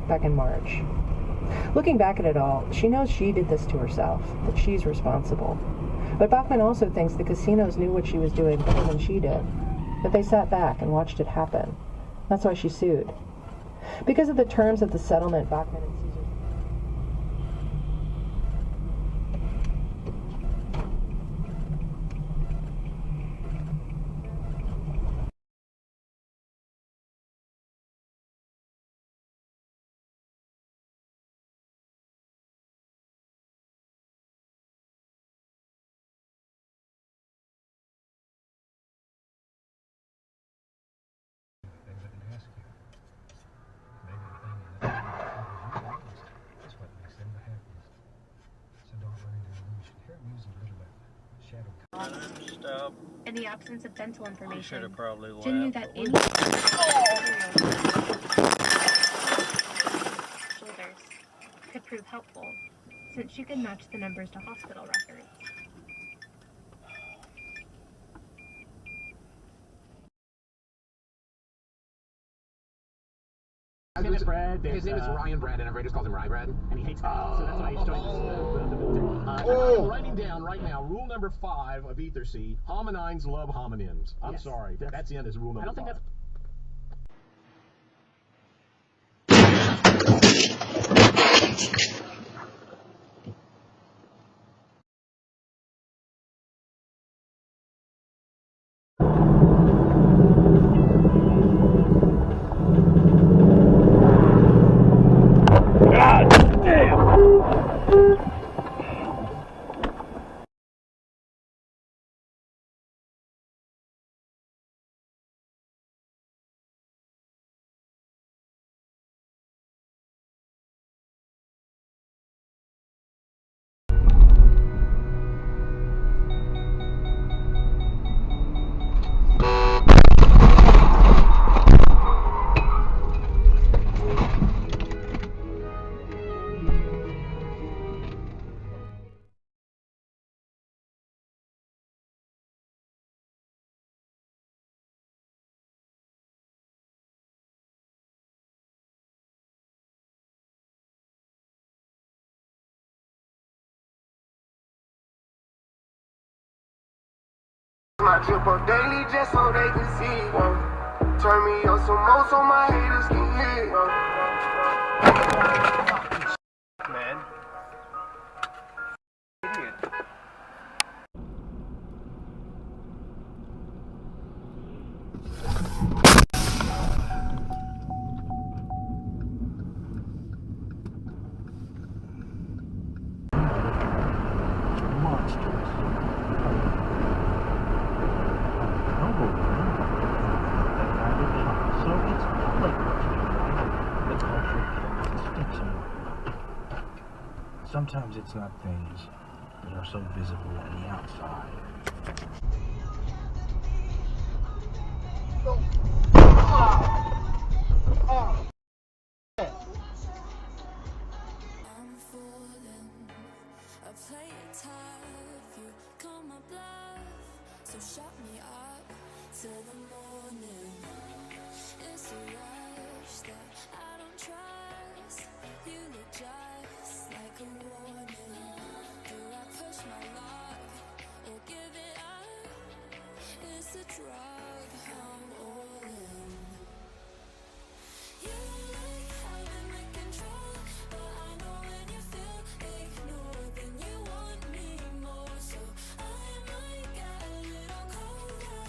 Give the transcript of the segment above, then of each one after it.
back in March. Looking back at it all, she knows she did this to herself, that she's responsible. But Bachman also thinks the casinos knew what she was doing better than she did, that they sat back and watched it happen. That's why she sued. Because of the terms of the settlement, Bachman and Caesar... In the absence of dental information, should have probably Jen knew that any shoulders could prove helpful, since she could match the numbers to hospital records. His name is Ryan Brad, and everybody just calls him Rye Brad, and he hates that, so that's why he's showing this. I'm writing down right now rule number 5 of Ether C: hominines love homonyms. I'm sorry, that's the end. Is rule number 5. I don't think that's... My drip up daily just so they can see. Turn me up some more so my haters can hear. Man. Idiot. Sometimes it's not things that are so visible on the outside. I'm falling, I play it tough, you call my bluff, so shut me up till the morning. It's a rush that I don't trust, you look just like a warning. Do I push my luck or give it up? It's a drug I'm all in. You like having the control, but I know when you feel ignored, then you want me more. So I might get a little colder.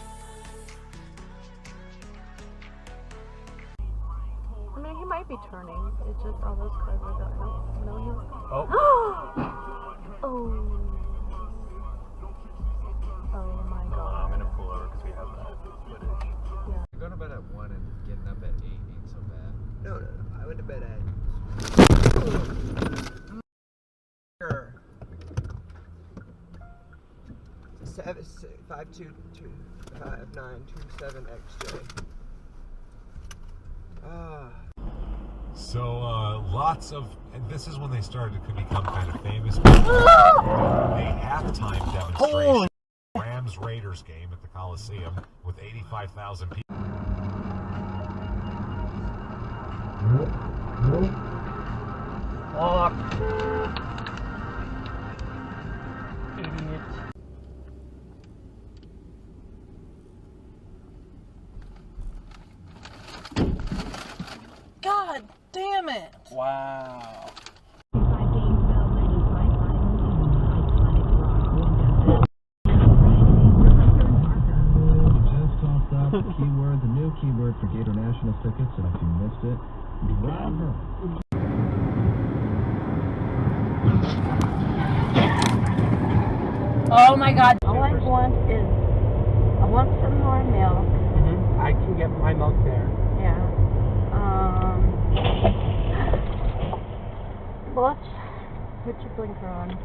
I mean, he might be turning. It's just all those cars are going. No, he was. Oh. Oh. Oh my god. I'm gonna pull over because we have that footage. Yeah. Going to bed at 1 and getting up at 8 ain't so bad. No. I went to bed at... 52927XJ. So lots of, and this is when they started to become kind of famous. A halftime demonstration, Rams Raiders game at the Coliseum with 85,000 people. Fuck. Idiot. God damn it! Wow. The keyword, the new keyword for Gator National tickets, and if you missed it, driver. Oh my God! All I want is, I want some more milk. I can get my milk there. Yeah. What? Put your blinker on.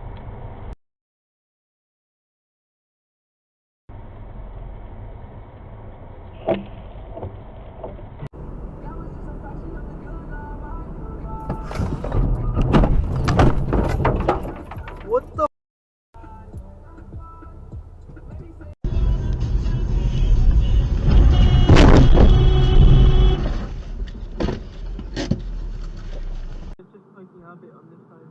What the? It's just like you have it on this side.